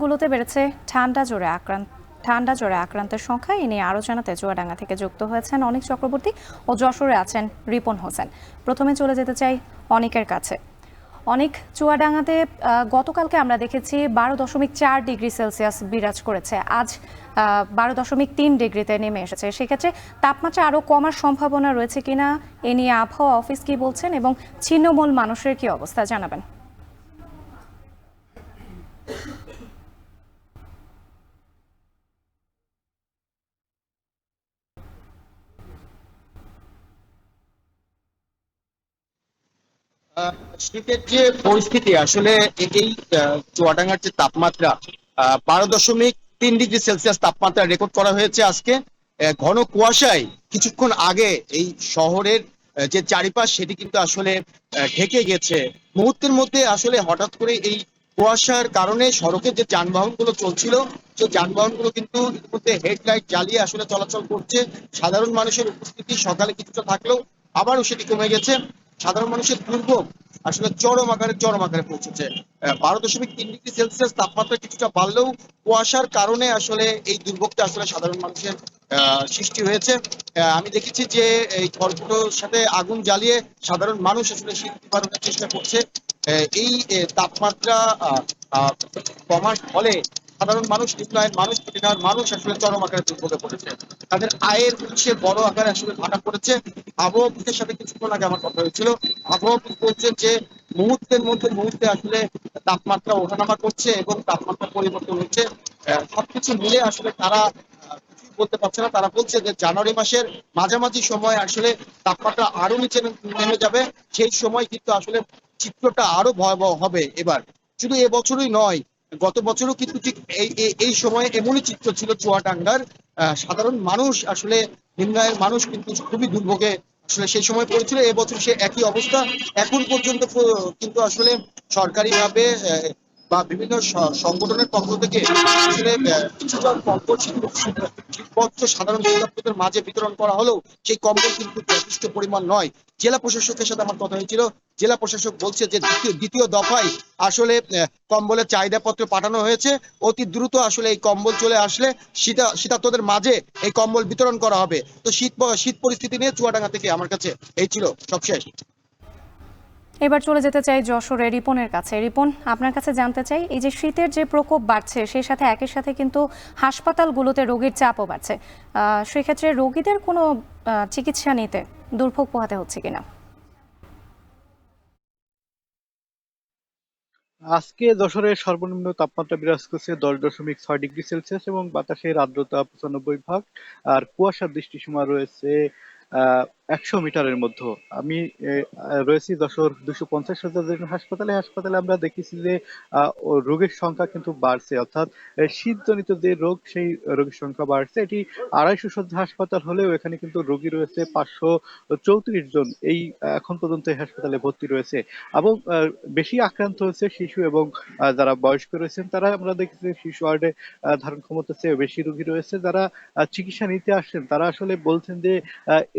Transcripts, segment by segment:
গুলোতে বেড়েছে ঠান্ডা জ্বরে আক্রান্তের সংখ্যা। এ নিয়ে আরো জানাতে চুয়াডাঙ্গা থেকে যুক্ত হয়েছেন অনিক চক্রবর্তী ও যশোরে আছেন রিপন হোসেন। প্রথমে চলে যেতে চাই অনিকের কাছে। অনেক চুয়াডাঙ্গাতে গতকালকে আমরা দেখেছি 12.4 ডিগ্রি সেলসিয়াস বিরাজ করেছে, আজ 12.3 ডিগ্রিতে নেমে এসেছে। সেক্ষেত্রে তাপমাত্রা আরো কমার সম্ভাবনা রয়েছে কিনা এ নিয়ে আবহাওয়া অফিস কি বলছেন এবং ছিন্নমূল মানুষের কি অবস্থা জানাবেন। শীতের যে পরিস্থিতি আসলে এই চুয়াডাঙ্গার যে তাপমাত্রা 12.3 ডিগ্রি সেলসিয়াস তাপমাত্রা রেকর্ড করা হয়েছে আজকে। ঘন কুয়াশায় কিছুক্ষণ আগে এই শহরের যে চারিপাশ সেটি কিন্তু আসলে ঢেকে গেছে। মুহূর্তের মধ্যে আসলে হঠাৎ করে এই কুয়াশার কারণে সড়কে যে যানবাহনগুলো চলছিল সেই যানবাহনগুলো কিন্তু ইতিমধ্যে হেডলাইট জ্বালিয়ে আসলে চলাচল করছে। সাধারণ মানুষের উপস্থিতি সকালে কিছুটা থাকলেও আবারও সেটি কমে গেছে। সাধারণ মানুষের দুর্ভোগ আসলে চরম আকারে পৌঁছেছে। 12.3 ডিগ্রি সেলসিয়াস তাপমাত্রা কিছুটা বাড়লেও কুয়াশার কারণে আসলে এই দুর্ভোগটা আসলে সাধারণ মানুষের সৃষ্টি হয়েছে। আমি দেখেছি যে এই খড়কুটোর সাথে আগুন জ্বালিয়ে সাধারণ মানুষ আসলে শীত নিবারণের চেষ্টা করছে। এই তাপমাত্রা কমার ফলে সাধারণ মানুষ, নিম্ন আয়ের মানুষ, প্রতিটা মানুষ আসলে চরম আকারে দুর্ভোগে পড়েছে। তাদের আয়ের উৎসে বড় আকারে আসলে ভাটা পড়েছে। আবহাওয়া অফিসের সাথে কিছুক্ষণ আগে আমার কথা হয়েছিল। আবহাওয়া অফিস বলছে যে মুহূর্তে আসলে তাপমাত্রা ওঠানামা করছে এবং তাপমাত্রা পরিবর্তন হচ্ছে। সবকিছু মিলে আসলে তারা কিছুই বলতে পারছে না। তারা বলছে যে জানুয়ারি মাসের মাঝামাঝি সময় আসলে তাপমাত্রা আরো নিচে নেমে যাবে। সেই সময় কিন্তু আসলে চিত্রটা আরো ভয়াবহ হবে এবার। শুধু এবছরই নয়, গত বছরও কিন্তু ঠিক এই সময়ে এমনই চিত্র ছিল চুয়াডাঙ্গার। সাধারণ মানুষ আসলে, নিম্ন আয়ের মানুষ কিন্তু খুবই দুর্ভোগে আসলে সেই সময় পড়েছিল। এবছর সে একই অবস্থা। এখন পর্যন্ত কিন্তু আসলে সরকারিভাবে বা বিভিন্ন সংগঠনের পক্ষ থেকে আসলে কিছুটা কম্বল শীতবস্ত্র সাধারণ ভোক্তাদের মাঝে বিতরণ করা হলেও সেই কম্বল কিন্তু যথেষ্ট পরিমাণ নয়। জেলা প্রশাসকের সাথে আমার কথা হয়েছিল। জেলা প্রশাসক বলছে যে দ্বিতীয় দফায় আসলে কম্বলের চাহিদাপত্র পাঠানো হয়েছে। অতি দ্রুত আসলে এই কম্বল চলে আসলে শীতার্তদের মাঝে এই কম্বল বিতরণ করা হবে। তো শীত পরিস্থিতি নিয়ে চুয়াডাঙ্গা থেকে আমার কাছে এই ছিল সবশেষ। এবার চলে যেতে চাই যশোরে রিপনের কাছে। রিপন, আপনার কাছে জানতে চাই, এই যে শীতের যে প্রকোপ বাড়ছে সেই সাথে একই সাথে কিন্তু হাসপাতালগুলোতে রোগীর চাপও বাড়ছে, সেক্ষেত্রে রোগীদের কোনো চিকিৎসা নিতে দুর্ভোগ পোহাতে হচ্ছে কিনা? আজকে যশোরের সর্বনিম্ন তাপমাত্রা বিরাজ করছে 10.6 ডিগ্রি সেলসিয়াস এবং বাতাসের আর্দ্রতা 95%। আর কুয়াশার দৃষ্টিসীমা রয়েছে 100 মিটারের মধ্যে। আমি রয়েছি যশোর 250 শয্যার হাসপাতালে। হাসপাতালে আমরা দেখেছি যে রোগীর সংখ্যা কিন্তু বাড়ছে, অর্থাৎ শীতজনিত যে রোগ সেই রোগীর সংখ্যা বাড়ছে। এটি 250 শয্যা হাসপাতাল হলেও এখানে কিন্তু রোগী রয়েছে 534 জন। এই এখন পর্যন্ত এই হাসপাতালে ভর্তি রয়েছে এবং বেশি আক্রান্ত হয়েছে শিশু এবং যারা বয়স্ক রয়েছেন তারা। আমরা দেখেছি শিশু ওয়ার্ডে ধারণ ক্ষমতার চেয়ে বেশি রোগী রয়েছে। যারা চিকিৎসা নিতে আসছেন তারা আসলে বলছেন যে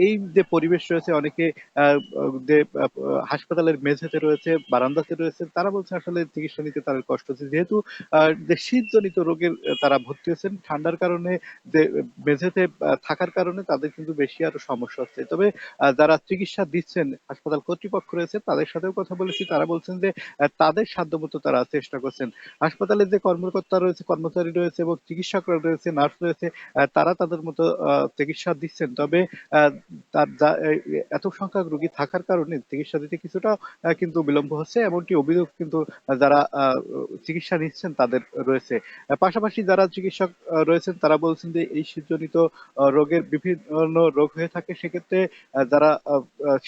এই যে পরিবেশ রয়েছে, অনেকে যে হাসপাতালের মেঝেতে রয়েছে, বারান্দাতে রয়েছে, তারা বলছে আসলে চিকিৎসা নিতে তাদের কষ্ট হচ্ছে, যেহেতু যে শীতজনিত রোগের তারা ভর্তি হয়েছেন। ঠান্ডার কারণে যে মেঝেতে থাকার কারণে তাদের কিন্তু বেশি আরো সমস্যা হচ্ছে। তবে যারা চিকিৎসা দিচ্ছেন হাসপাতাল কর্তৃপক্ষ রয়েছে তাদের সাথেও কথা বলেছি, তারা বলছেন যে তাদের সাধ্যমতো তারা চেষ্টা করছেন। হাসপাতালে যে কর্মকর্তা রয়েছে, কর্মচারী রয়েছে এবং চিকিৎসকরা রয়েছে, নার্স রয়েছে, তারা তাদের মতো চিকিৎসা দিচ্ছেন। তবে এত সংখ্যক রোগী থাকার কারণে চিকিৎসা দিতে কিছুটা কিন্তু বিলম্ব হচ্ছে, এমনটি অভিযোগ কিন্তু যারা চিকিৎসা নিচ্ছেন তাদের রয়েছে। পাশাপাশি যারা চিকিৎসক রয়েছেন তারা বলছেন যে এই শীতজনিত রোগের বিভিন্ন রোগ হয়ে থাকে, সেক্ষেত্রে যারা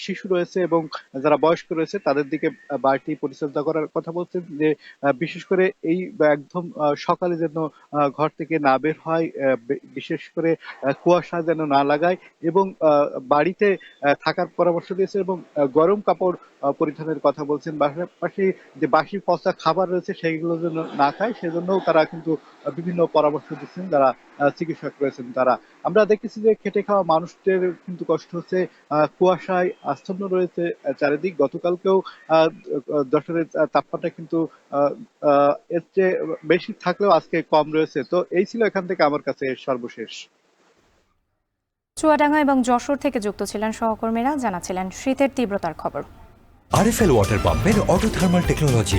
শিশু রয়েছে এবং যারা বয়স্ক রয়েছে তাদের দিকে বাড়তি পরিচর্যা করার কথা বলছেন। যে বিশেষ করে এই একদম সকালে যেন ঘর থেকে না বের হয়, বিশেষ করে কুয়াশা যেন না লাগায় এবং বাড়িতে থাকার পরামর্শ দিয়েছে এবং গরম কাপড় পরিধানের কথা বলছেন। পাশাপাশি যে বাসি পচা খাবার রয়েছে সেগুলো যেন না খায় সেজন্যও তারা কিন্তু বিভিন্ন পরামর্শ দিচ্ছেন যারা চিকিৎসক রয়েছেন তারা। আমরা দেখতেছি যে খেটে খাওয়া মানুষদের কিন্তু কষ্ট হচ্ছে, কুয়াশায় আচ্ছন্ন রয়েছে চারিদিক। গতকালকেও যশোরের তাপমাত্রা কিন্তু এর চেয়ে বেশি থাকলেও আজকে কম রয়েছে। তো এই ছিল এখান থেকে আমার কাছে সর্বশেষ। চুয়াডাঙ্গা এবং যশোর থেকে যুক্ত ছিলেন সহকর্মীরা, জানাচ্ছিলেন শীতের তীব্রতার খবর। আরএফএল ওয়াটার পাম্পের অটো থার্মাল টেকনোলজি